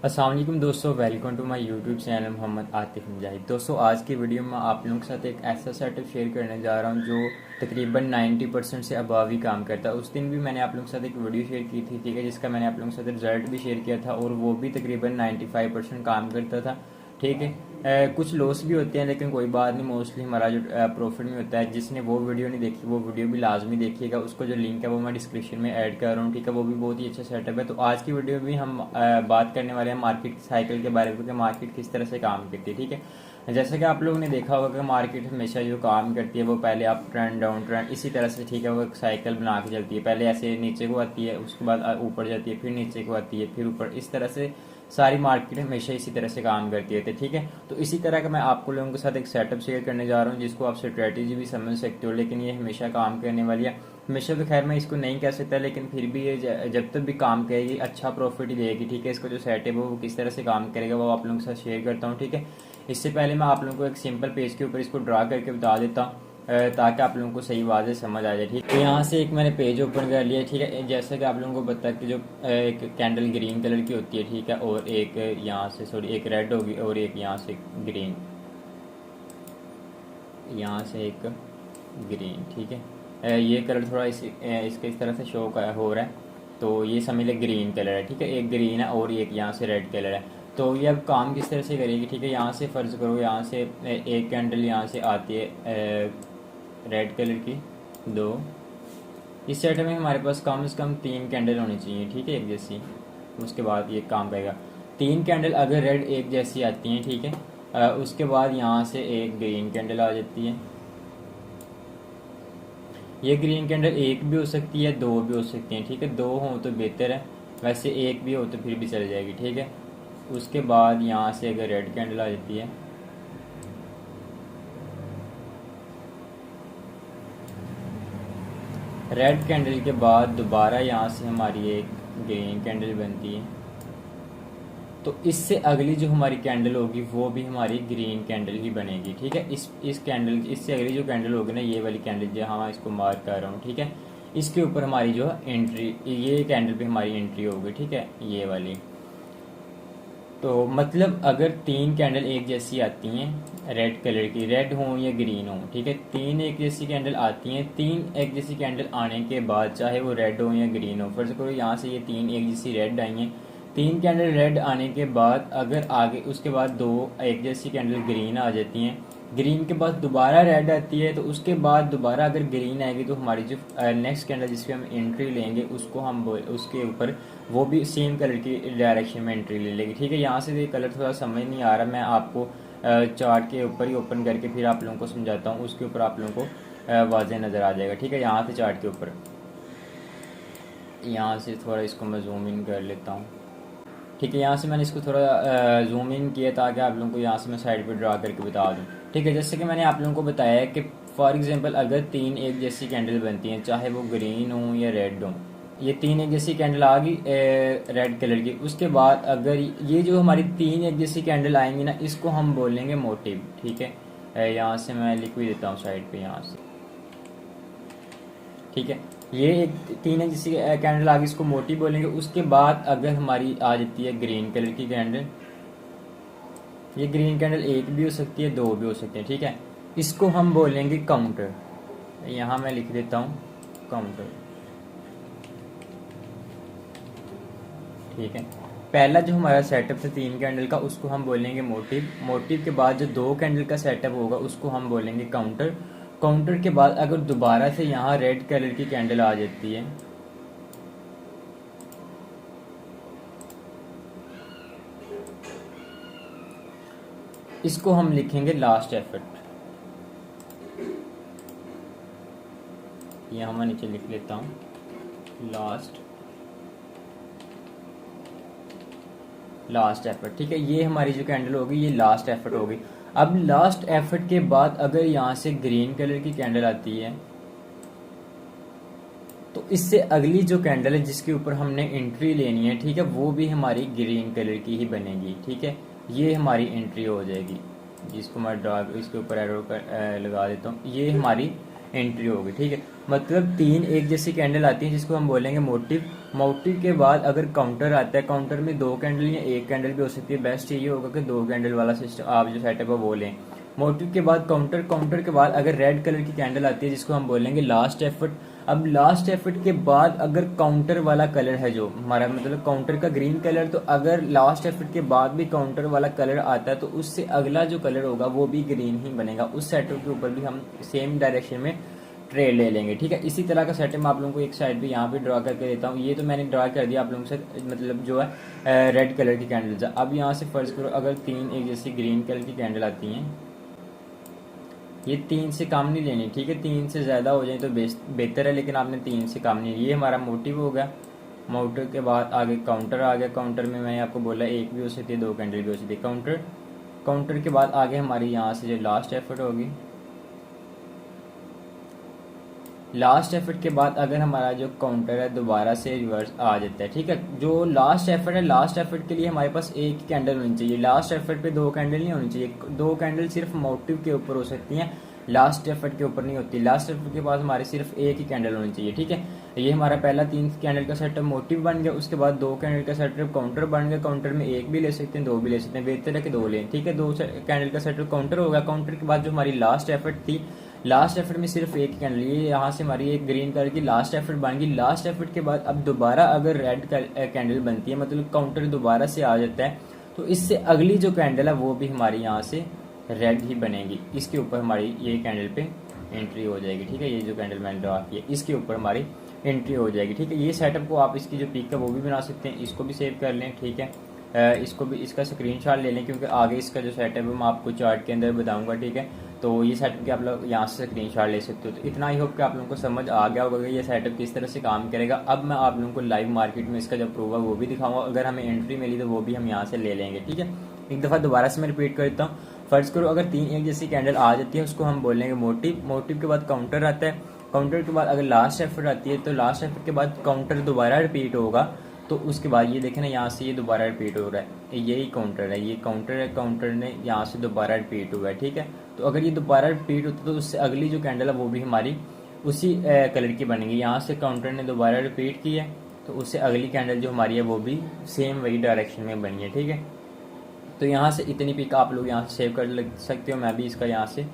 अस्सलाम वालेकुम दोस्तों, welcome to my YouTube channel Mohammad Atif Mujahid. दोस्तों, आज की वीडियो में आप लोगों के साथ एक ऐसा सेटअप शेयर करने जा रहा हूं जो तकरीबन 90% से अबव ही काम करता है। उस दिन भी मैंने आप लोगों के साथ एक वीडियो शेयर की थी, ठीक है, जिसका मैंने आप लोगों के साथ रिजल्ट भी शेयर किया था और वो भी तकरीबन 95% काम करता था, ठीक है। कुछ लॉस भी होते हैं लेकिन कोई बात नहीं, मोस्टली हमारा जो प्रॉफिट में होता है। जिसने वो वीडियो नहीं देखी वो वीडियो भी लाजमी देखिएगा, उसको जो लिंक है वो मैं डिस्क्रिप्शन में ऐड कर रहा हूँ, ठीक है। वो भी बहुत ही अच्छा सेटअप है। तो आज की वीडियो में भी हम बात करने वाले हैं मार्केट साइकिल के बारे में कि मार्केट किस तरह से काम करती है, ठीक है। जैसे कि आप लोगों ने देखा होगा कि मार्केट हमेशा जो काम करती है वो पहले अप ट्रेंड डाउन ट्रेंड इसी तरह से, ठीक है, वो एक साइकिल बना के चलती है। पहले ऐसे नीचे को आती है, उसके बाद ऊपर जाती है, फिर नीचे को आती है, फिर ऊपर। इस तरह से सारी मार्केट हमेशा इसी तरह से काम करती है, ठीक है। तो इसी तरह का मैं आपको लोगों के साथ एक सेटअप शेयर करने जा रहा हूँ जिसको आप स्ट्रेटेजी भी समझ सकते हो, लेकिन ये हमेशा काम करने वाली है। हमेशा तो खैर मैं इसको नहीं कह सकता, लेकिन फिर भी ये जब तक भी काम करेगी अच्छा प्रॉफिट ही देगी, ठीक है। इसका जो सेटअप है वो किस तरह से काम करेगा वो आप लोगों के साथ शेयर करता हूँ, ठीक है। इससे पहले मैं आप लोगों को एक सिंपल पेज के ऊपर इसको ड्रा करके बता देता हूँ ताकि आप लोगों को सही वाज़े समझ आ जाए, ठीक है। तो यहाँ से एक मैंने पेज ओपन कर लिया, ठीक है। जैसे कि आप लोगों को पता है कि जो एक कैंडल ग्रीन कलर की होती है, ठीक है, और एक यहाँ से सॉरी एक रेड होगी और एक यहाँ से ग्रीन, यहाँ से एक ग्रीन, ठीक है। ये कलर थोड़ा इसके इस तरह से शो हो रहा है, तो ये समझ ले ग्रीन कलर है, ठीक है। एक ग्रीन है और एक यहाँ से रेड कलर है। तो ये अब काम किस तरह से करेगी, ठीक है। यहाँ से फ़र्ज़ करो यहाँ से एक कैंडल यहाँ से आती है रेड कलर की, दो। इस सेट में हमारे पास कम से कम 3 कैंडल होनी चाहिए, ठीक है, एक जैसी। उसके बाद ये काम करेगा। 3 कैंडल अगर रेड एक जैसी आती हैं, ठीक है, उसके बाद यहाँ से एक ग्रीन कैंडल आ जाती है। ये ग्रीन कैंडल एक भी हो सकती है, दो भी हो सकती हैं, ठीक है। दो हो तो बेहतर है, वैसे एक भी हो तो फिर भी चल जाएगी, ठीक है। उसके बाद यहाँ से अगर रेड कैंडल आ जाती है, रेड कैंडल के बाद दोबारा यहाँ से हमारी एक ग्रीन कैंडल बनती है। तो इससे अगली जो हमारी कैंडल होगी वो भी हमारी ग्रीन कैंडल ही बनेगी, ठीक है। इस कैंडल इससे अगली जो कैंडल होगी ना, ये वाली कैंडल जहाँ मैं इसको मार्क कर रहा हूँ, ठीक है, इसके ऊपर हमारी जो एंट्री, ये कैंडल पे हमारी एंट्री होगी, ठीक है, ये वाली। तो मतलब अगर 3 कैंडल एक जैसी आती हैं रेड कलर की, रेड हो या ग्रीन हो, ठीक है, 3 एक जैसी कैंडल आती हैं। 3 एक जैसी कैंडल आने के बाद चाहे वो रेड हो या ग्रीन हो, फर्ज करो यहाँ से ये 3 एक जैसी रेड आई हैं। 3 कैंडल रेड आने के बाद अगर आगे उसके बाद 2 एक जैसी कैंडल ग्रीन आ जाती हैं, ग्रीन के बाद दोबारा रेड आती है, तो उसके बाद दोबारा अगर ग्रीन आएगी तो हमारी जो नेक्स्ट कैंडल जिसपे हम एंट्री लेंगे उसको हम उसके ऊपर वो भी सेम कलर की डायरेक्शन में एंट्री ले लेगी, ठीक है। यहाँ से ये कलर थोड़ा समझ नहीं आ रहा, मैं आपको चार्ट के ऊपर ही ओपन करके फिर आप लोगों को समझाता हूँ, उसके ऊपर आप लोगों को वाज़ेह नज़र आ जाएगा, ठीक है। यहाँ से चार्ट के ऊपर, यहाँ से थोड़ा इसको मैं जूम इन कर लेता हूँ, ठीक है। यहाँ से मैंने इसको थोड़ा जूम इन किया ताकि आप लोगों को यहाँ से मैं साइड पर ड्रा करके बता दूँ, ठीक है। जैसे कि मैंने आप लोगों को बताया है कि फॉर एग्जांपल अगर 3 एक जैसी कैंडल बनती हैं, चाहे वो ग्रीन हो या रेड हो, ये 3 एक जैसी कैंडल आ गई रेड कलर की। उसके बाद अगर ये जो हमारी 3 एक जैसी कैंडल आएंगी ना, इसको हम बोलेंगे मोटिव, ठीक है। यहाँ से मैं लिख भी देता हूँ साइड पे, यहाँ से, ठीक है। ये एक 3 एक जैसी कैंडल आ गई, इसको मोटिव बोलेंगे। उसके बाद अगर हमारी आ जाती है ग्रीन कलर की कैंडल, ये ग्रीन कैंडल एक भी हो सकती है, दो भी हो सकती है, ठीक है, इसको हम बोलेंगे काउंटर। यहाँ मैं लिख देता हूँ काउंटर, ठीक है। पहला जो हमारा सेटअप था 3 कैंडल का, उसको हम बोलेंगे मोटिव। मोटिव के बाद जो 2 कैंडल का सेटअप होगा उसको हम बोलेंगे काउंटर। काउंटर के बाद अगर दोबारा से यहाँ रेड कलर की कैंडल आ जाती है, इसको हम लिखेंगे लास्ट एफर्ट। यहाँ मैं नीचे लिख लेता हूँ लास्ट एफर्ट, ठीक है। ये हमारी जो कैंडल होगी ये लास्ट एफर्ट होगी। अब लास्ट एफर्ट के बाद अगर यहाँ से ग्रीन कलर की कैंडल आती है, तो इससे अगली जो कैंडल है जिसके ऊपर हमने एंट्री लेनी है, ठीक है, वो भी हमारी ग्रीन कलर की ही बनेगी, ठीक है। ये हमारी एंट्री हो जाएगी, जिसको मैं ड्रा इसके ऊपर एरो लगा देता हूँ, ये हमारी एंट्री होगी, ठीक है। मतलब 3 एक जैसी कैंडल आती है जिसको हम बोलेंगे मोटिव। मोटिव के बाद अगर काउंटर आता है, काउंटर में 2 कैंडल या 1 कैंडल भी हो सकती है। बेस्ट यही होगा कि 2 कैंडल वाला सिस्टम आप जो सेटअप है वो लें। मोटिव के बाद काउंटर, काउंटर के बाद अगर रेड कलर की कैंडल आती है जिसको हम बोलेंगे लास्ट एफर्ट। अब लास्ट एफर्ट के बाद अगर काउंटर वाला कलर है जो हमारा मतलब काउंटर का ग्रीन कलर, तो अगर लास्ट एफर्ट के बाद भी काउंटर वाला कलर आता है तो उससे अगला जो कलर होगा वो भी ग्रीन ही बनेगा। उस सेटअप के ऊपर भी हम सेम डायरेक्शन में ट्रेड ले लेंगे, ठीक है। इसी तरह का सेटअप मैं आप लोगों को एक साइड पे यहाँ पे ड्रा करके देता हूँ। ये तो मैंने ड्रा कर दिया आप लोगों से, मतलब जो है रेड कलर की कैंडल्स है। अब यहाँ से फर्ज करो अगर 3 एक जैसी ग्रीन कलर की कैंडल आती हैं, ये 3 से कम नहीं लेनी, ठीक है। 3 से ज़्यादा हो जाए तो बेहतर है, लेकिन आपने 3 से कम नहीं। ये हमारा मोटिव हो गया। मोटिव के बाद आगे काउंटर आ गया। काउंटर में मैंने आपको बोला एक भी हो सकती है, 2 कैंडल भी हो सकती है। काउंटर, काउंटर के बाद आगे हमारी यहाँ से जो लास्ट एफर्ट होगी, लास्ट एफर्ट के बाद अगर हमारा जो काउंटर है दोबारा से रिवर्स आ जाता है, ठीक है। जो लास्ट एफर्ट है, लास्ट एफर्ट के लिए हमारे पास एक ही कैंडल होनी चाहिए। लास्ट एफर्ट पे 2 कैंडल नहीं होनी चाहिए। 2 कैंडल सिर्फ मोटिव के ऊपर हो सकती हैं, लास्ट एफर्ट के ऊपर नहीं होती। लास्ट एफर्ट के बाद हमारे सिर्फ एक ही कैंडल होनी चाहिए, ठीक है। ये हमारा पहला 3 कैंडल का सेटअप मोटिव बन गया। उसके बाद 2 कैंडल का सेटअप काउंटर बन गया। काउंटर में एक भी ले सकते हैं, 2 भी ले सकते हैं, बेहतर है कि 2 लें, ठीक है। 2 कैंडल का सेटअप काउंटर होगा। काउंटर के बाद जो हमारी लास्ट एफर्ट थी, लास्ट एफर्ट में सिर्फ एक कैंडल, ये यहाँ से हमारी एक ग्रीन कलर की लास्ट एफर्ट बन गई। लास्ट एफर्ट के बाद अब दोबारा अगर रेड कैंडल बनती है, मतलब काउंटर दोबारा से आ जाता है, तो इससे अगली जो कैंडल है वो भी हमारी यहाँ से रेड ही बनेगी। इसके ऊपर हमारी ये कैंडल पे एंट्री हो जाएगी, ठीक है। ये जो कैंडल मैंने ड्रा की है इसके ऊपर हमारी एंट्री हो जाएगी, ठीक है। ये सेटअप को आप इसकी जो पिक है वो भी बना सकते हैं, इसको भी सेव कर लें, ठीक है। इसको भी, इसका स्क्रीनशॉट ले लें, क्योंकि आगे इसका जो सेटअप है मैं आपको चार्ट के अंदर बताऊंगा, ठीक है। तो ये सेटअप के आप लोग यहाँ से स्क्रीनशॉट ले सकते हो। तो इतना ही होप कि आप लोगों को समझ आ गया होगा कि ये सेटअप किस तरह से काम करेगा। अब मैं आप लोगों को लाइव मार्केट में इसका जो प्रूफ है वो भी दिखाऊंगा। अगर हमें एंट्री मिली तो वो भी हम यहाँ से ले लेंगे, ठीक है। एक दफ़ा दोबारा से मैं रिपीट करता हूँ। फर्ज करो अगर 3 एक जैसी कैंडल आ जाती है, उसको हम बोलेंगे मोटिव। मोटिव के बाद काउंटर आता है। काउंटर के बाद अगर लास्ट एफर्ट आती है, तो लास्ट एफर्ट के बाद काउंटर दोबारा रिपीट होगा। तो उसके बाद ये देखें ना, यहाँ से ये दोबारा रिपीट हो रहा है, यही काउंटर है, ये काउंटर है। काउंटर ने यहाँ से दोबारा रिपीट हुआ है, ठीक है। तो अगर ये दोबारा रिपीट होता तो उससे अगली जो कैंडल है वो भी हमारी उसी कलर की बनेगी। यहाँ से काउंटर ने दोबारा रिपीट की है, तो उससे अगली कैंडल जो हमारी है वो भी सेम वही डायरेक्शन में बनी है, ठीक है। तो यहाँ से इतनी पिक आप लोग यहाँ से सेव कर सकते हो। मैं भी इसका यहाँ से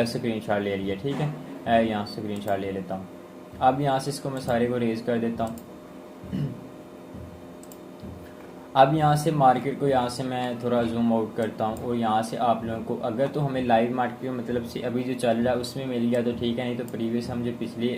स्क्रीनशॉट ले लिया, ठीक है। यहाँ से स्क्रीनशॉट ले लेता हूँ। अब यहाँ से इसको मैं सारे को रेज कर देता हूँ। अब यहाँ से मार्केट को यहाँ से मैं थोड़ा जूम आउट करता हूँ, और यहाँ से आप लोगों को अगर तो हमें लाइव मार्केट मतलब से अभी जो चल रहा है उसमें मिल गया तो ठीक है, नहीं तो प्रीवियस हम जो पिछली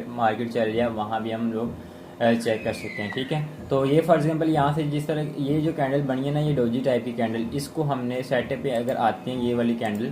मार्केट चल रही है वहाँ भी हम लोग चेक कर सकते हैं, ठीक है। तो ये फॉर एग्जांपल यहाँ से जिस तरह ये जो कैंडल बनी है ना, ये डोजी टाइप की कैंडल, इसको हमने सेटअप पे अगर आती हैं ये वाली कैंडल,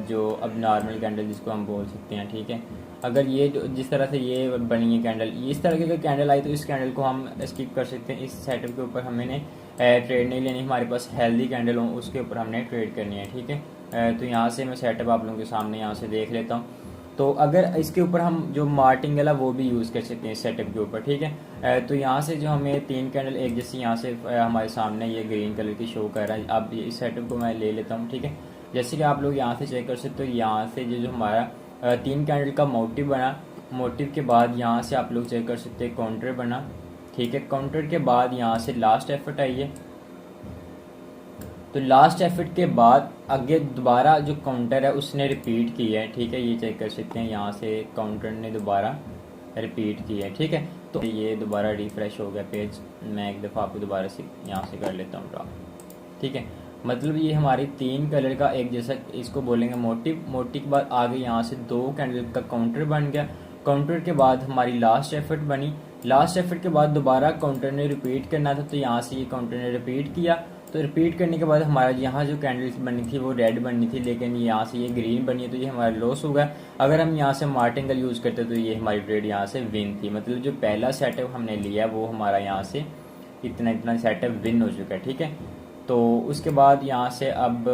जो अब नॉर्मल कैंडल जिसको हम बोल सकते हैं, ठीक है। अगर ये जिस तरह से ये बनी है कैंडल, इस तरह की अगर कैंडल आई तो इस कैंडल को हम स्किप कर सकते हैं। इस सेटअप के ऊपर हमने ट्रेड नहीं लेनी, हमारे पास हेल्दी कैंडल हो उसके ऊपर हमने ट्रेड करनी है, ठीक है। तो यहाँ से मैं सेटअप आप लोगों के सामने यहाँ से देख लेता हूँ। तो अगर इसके ऊपर हम जो मार्टिंगल है वो भी यूज़ कर सकते हैं इस सेटअप के ऊपर, ठीक है। तो यहाँ से जो हमें 3 कैंडल एक जैसी यहाँ से हमारे सामने ये ग्रीन कलर की शो कर रहा है। अब इस सेटअप को मैं ले लेता हूँ, ठीक है। जैसे कि आप लोग यहाँ से चेक कर सकते हो, यहाँ से जो हमारा 3 कैंडल का मोटिव बना। मोटिव के बाद यहाँ से आप लोग चेक कर सकते हैं काउंटर बना, ठीक है। काउंटर के बाद यहाँ से लास्ट एफर्ट आई है। तो लास्ट एफर्ट के बाद आगे दोबारा जो काउंटर है उसने रिपीट किया है, ठीक है। ये चेक कर सकते हैं, यहाँ से काउंटर ने दोबारा रिपीट किया है, ठीक है। तो ये दोबारा रिफ्रेश हो गया पेज। मैं एक दफ़ा आपको दोबारा से यहाँ से कर लेता हूँ ड्रा, ठीक है। मतलब ये हमारी 3 कलर का एक जैसा, इसको बोलेंगे मोटिव। मोटिव के बाद आगे यहाँ से 2 कैंडल का काउंटर बन गया। काउंटर के बाद हमारी लास्ट एफर्ट बनी। लास्ट एफर्ट के बाद दोबारा काउंटर ने रिपीट करना था, तो यहाँ से ये काउंटर ने रिपीट किया। तो रिपीट करने के बाद हमारा यहाँ जो कैंडल्स बनी थी वो रेड बनी थी, लेकिन यहाँ से ये ग्रीन बनी है, तो ये हमारा लॉस होगा। अगर हम यहाँ से मार्टिंगल यूज़ करते तो ये हमारी ट्रेड यहाँ से विन थी। मतलब जो पहला सेटअप हमने लिया वो हमारा यहाँ से इतना इतना सेटअप विन हो चुका है, ठीक है। तो उसके बाद यहाँ से अब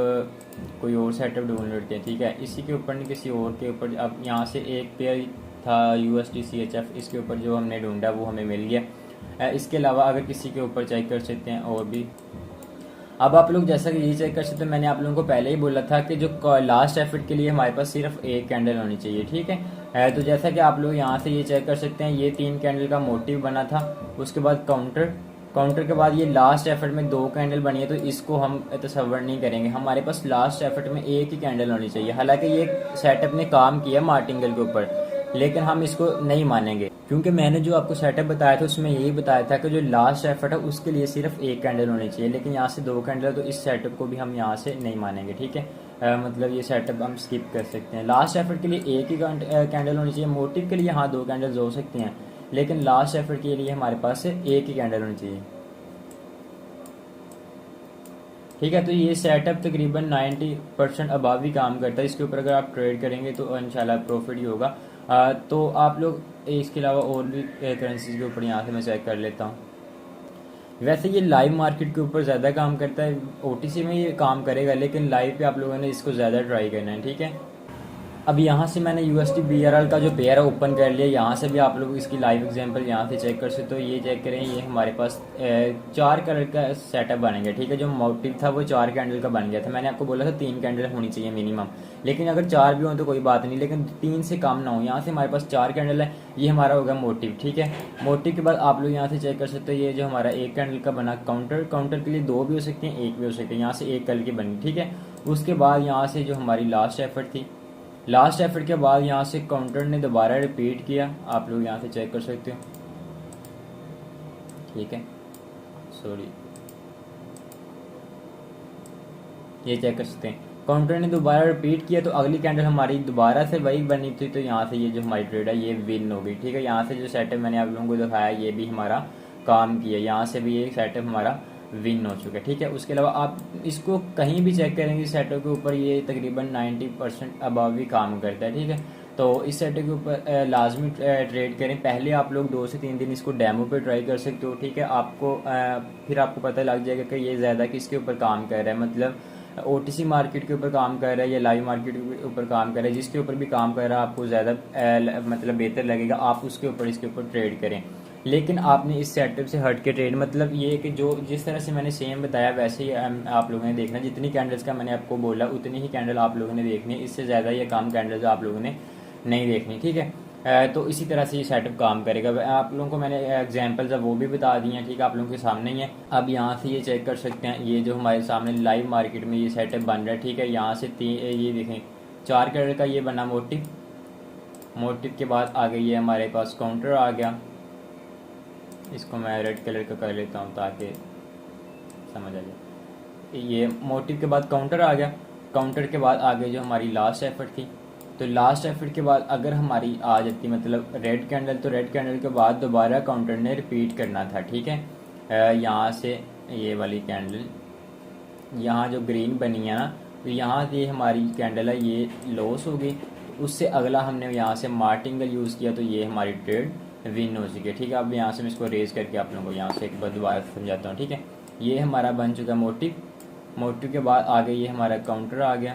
कोई और सेटअप ढूंढ लेते हैं, ठीक है। इसी के ऊपर नहीं किसी और के ऊपर। अब यहाँ से एक पेयर था USD CHF, इसके ऊपर जो हमने ढूंढा वो हमें मिल गया। इसके अलावा अगर किसी के ऊपर चेक कर सकते हैं और भी। अब आप लोग जैसा कि ये चेक कर सकते हैं, मैंने आप लोगों को पहले ही बोला था कि जो लास्ट एफर्ट के लिए हमारे पास सिर्फ एक कैंडल होनी चाहिए, ठीक है। तो जैसा कि आप लोग यहाँ से ये चेक कर सकते हैं, ये 3 कैंडल का मोटिव बना था। उसके बाद काउंटर के बाद ये लास्ट एफर्ट में 2 कैंडल बनी है, तो इसको हम तस्वर नहीं करेंगे। हमारे पास लास्ट एफर्ट में एक ही कैंडल होनी चाहिए। हालांकि ये सेटअप ने काम किया मार्टिंगल के ऊपर, लेकिन हम इसको नहीं मानेंगे, क्योंकि मैंने जो आपको सेटअप बताया था उसमें यही बताया था कि जो लास्ट एफर्ट है उसके लिए सिर्फ एक कैंडल होनी चाहिए, लेकिन यहाँ से 2 कैंडल है, तो इस सेटअप को भी हम यहाँ से नहीं मानेंगे। ठीक है, मतलब ये सेटअप हम स्किप कर सकते हैं। लास्ट एफर्ट के लिए एक ही कैंडल होनी चाहिए। मोटिव के लिए हाँ 2 कैंडल्स हो सकती हैं, लेकिन लास्ट एफर्ट के लिए हमारे पास एक ही कैंडल होनी चाहिए। ठीक है, तो ये सेटअप तकरीबन 90% अबाव भी काम करता है। इसके ऊपर अगर आप ट्रेड करेंगे तो इंशाल्लाह प्रॉफिट ही होगा। तो आप लोग इसके अलावा और भी करेंसीज के ऊपर यहाँ से मैं चेक कर लेता हूँ। वैसे ये लाइव मार्केट के ऊपर ज़्यादा काम करता है, ओटीसी में ये काम करेगा, लेकिन लाइव पे आप लोगों ने इसको ज़्यादा ट्राई करना है। ठीक है, अब यहाँ से मैंने USD BRL का जो पेयर है ओपन कर लिया। यहाँ से भी आप लोग इसकी लाइव एग्जांपल यहाँ से चेक कर सकते हो। ये चेक करें, ये हमारे पास 4 कलर का सेटअप बनेगा। ठीक है, जो मोटिव था वो 4 कैंडल का बन गया था। मैंने आपको बोला था 3 कैंडल होनी चाहिए मिनिमम, लेकिन अगर 4 भी हो तो कोई बात नहीं, लेकिन 3 से कम ना हो। यहाँ से हमारे पास 4 कैंडल है, ये हमारा होगा मोटिव। ठीक है, मोटिव के बाद आप लोग यहाँ से चेक कर सकते हो, ये जो हमारा 1 कैंडल का बना काउंटर के लिए 2 भी हो सकते हैं, 1 भी हो सकते हैं। यहाँ से 1 कलर की बनी। ठीक है, उसके बाद यहाँ से जो हमारी लास्ट एफर्ट थी, लास्ट एफर्ट के बाद यहाँ से काउंटर ने दोबारा रिपीट किया। आप लोग यहाँ से चेक कर सकते हो। ठीक है, सॉरी, ये चेक कर सकते हैं, काउंटर ने दोबारा रिपीट किया, तो अगली कैंडल हमारी दोबारा से वही बनी थी। तो यहाँ से ये जो हमारी ट्रेड है ये विन हो गई। ठीक है, यहाँ से जो सेटअप मैंने आप लोगों को दिखाया ये भी हमारा काम किया। यहाँ से भी ये सेटअप हमारा विन हो चुका है। ठीक है, उसके अलावा आप इसको कहीं भी चेक करेंगे सेटअप के ऊपर, ये तकरीबन 90% अबव भी काम करता है। ठीक है, तो इस सेटअप के ऊपर लाजमी ट्रेड करें। पहले आप लोग 2 से 3 दिन इसको डेमो पे ट्राई कर सकते हो। ठीक है, आपको फिर आपको पता लग जाएगा कि ये ज़्यादा किसके ऊपर काम कर रहा है, मतलब ओटीसी मार्केट के ऊपर काम कर रहा है या लाइव मार्केट के ऊपर काम कर रहा है। जिसके ऊपर भी काम कर रहा है आपको ज़्यादा मतलब बेहतर लगेगा, आप उसके ऊपर इसके ऊपर ट्रेड करें। लेकिन आपने इस सेटअप से हट के ट्रेड, मतलब ये कि जो जिस तरह से मैंने सेम बताया वैसे ही आप लोगों ने देखना। जितनी कैंडल्स का मैंने आपको बोला उतनी ही कैंडल आप लोगों ने देखनी है, इससे ज़्यादा या कम कैंडल्स आप लोगों ने नहीं देखनी। ठीक है, तो इसी तरह से ये सेटअप काम करेगा। आप लोगों को मैंने एग्जांपल्स वो भी बता दी हैं। ठीक है, आप लोगों के सामने ही है। अब यहाँ से ये चेक कर सकते हैं, ये जो हमारे सामने लाइव मार्केट में ये सेटअप बन रहा है। ठीक है, यहाँ से ये देखें 4 कलर का ये बना मोटिव के बाद आगे ये हमारे पास काउंटर आ गया। इसको मैं रेड कलर का कर लेता हूँ ताकि समझ आ जाए। ये मोटिव के बाद काउंटर आ गया। काउंटर के बाद आगे जो हमारी लास्ट एफर्ट थी, तो लास्ट एफर्ट के बाद अगर हमारी आ जाती मतलब रेड कैंडल, तो रेड कैंडल के बाद दोबारा काउंटर ने रिपीट करना था। ठीक है, यहाँ से ये वाली कैंडल यहाँ जो ग्रीन बनी है ना, तो यहाँ से हमारी कैंडल है ये लॉस हो गई। उससे अगला हमने यहाँ से मार्टिंगल यूज़ किया, तो ये हमारी ट्रेड विन हो चुकी है। ठीक है, अब यहाँ से मैं इसको रेज करके आप लोगों को यहाँ से एक बार दोबारा समझाता हूँ। ठीक है, ये हमारा बन चुका मोटिव के बाद आगे ये हमारा काउंटर आ गया।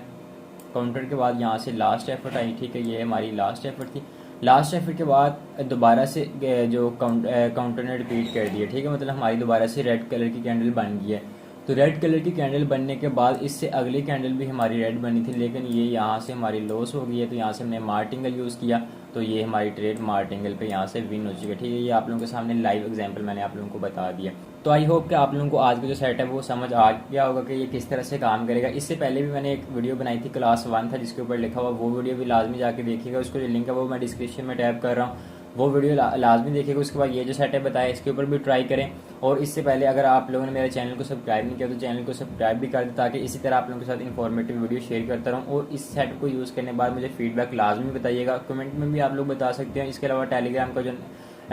काउंटर के बाद यहाँ से लास्ट एफर्ट आई। ठीक है, ये हमारी लास्ट एफर्ट थी। लास्ट एफर्ट के बाद दोबारा से जो काउंटर ने रिपीट कर दिया। ठीक है, मतलब हमारी दोबारा से रेड कलर की कैंडल बन गई है। तो रेड कलर की कैंडल बनने के बाद इससे अगली कैंडल भी हमारी रेड बनी थी, लेकिन ये यहाँ से हमारी लॉस हो गई है। तो यहाँ से हमने मार्टिंगल यूज़ किया, तो ये हमारी ट्रेड मार्टिंगल पे यहाँ से विन हो चुकी है। ठीक है, ये आप लोगों के सामने लाइव एग्जांपल मैंने आप लोगों को बता दिया। तो आई होप कि आप लोगों को आज का जो सेटअप है वो समझ आ गया होगा कि ये किस तरह से काम करेगा। इससे पहले भी मैंने एक वीडियो बनाई थी, क्लास 1 था जिसके ऊपर लिखा हुआ, वो वीडियो भी लाजमी जाके देखिएगा। उसको जो लिंक है वो मैं डिस्क्रिप्शन में टैप कर रहा हूँ, वो वीडियो लाजमी देखिएगा। उसके बाद ये जो सेटअप बताया इसके ऊपर भी ट्राई करें। और इससे पहले अगर आप लोगों ने मेरे चैनल को सब्सक्राइब नहीं किया तो चैनल को सब्सक्राइब भी कर दें, ताकि इसी तरह आप लोगों के साथ इन्फॉर्मेटिव वीडियो शेयर करता रहूँ। और इस सेटअप को यूज़ करने के बाद मुझे फीडबैक लाजमी बताइएगा, कमेंट में भी आप लोग बता सकते हैं। इसके अलावा टेलीग्राम का जो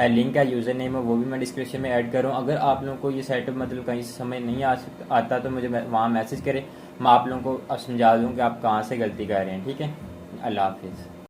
लिंक है, यूज़र नेम है, वो भी मैं डिस्क्रिप्शन में ऐड करूँ। अगर आप लोगों को ये सेटअप मतलब कहीं से समझ नहीं आता तो मुझे वहाँ मैसेज करें, मैं आप लोगों को समझा दूँ कि आप कहाँ से गलती कर रहे हैं। ठीक है, अल्लाह हाफिज़।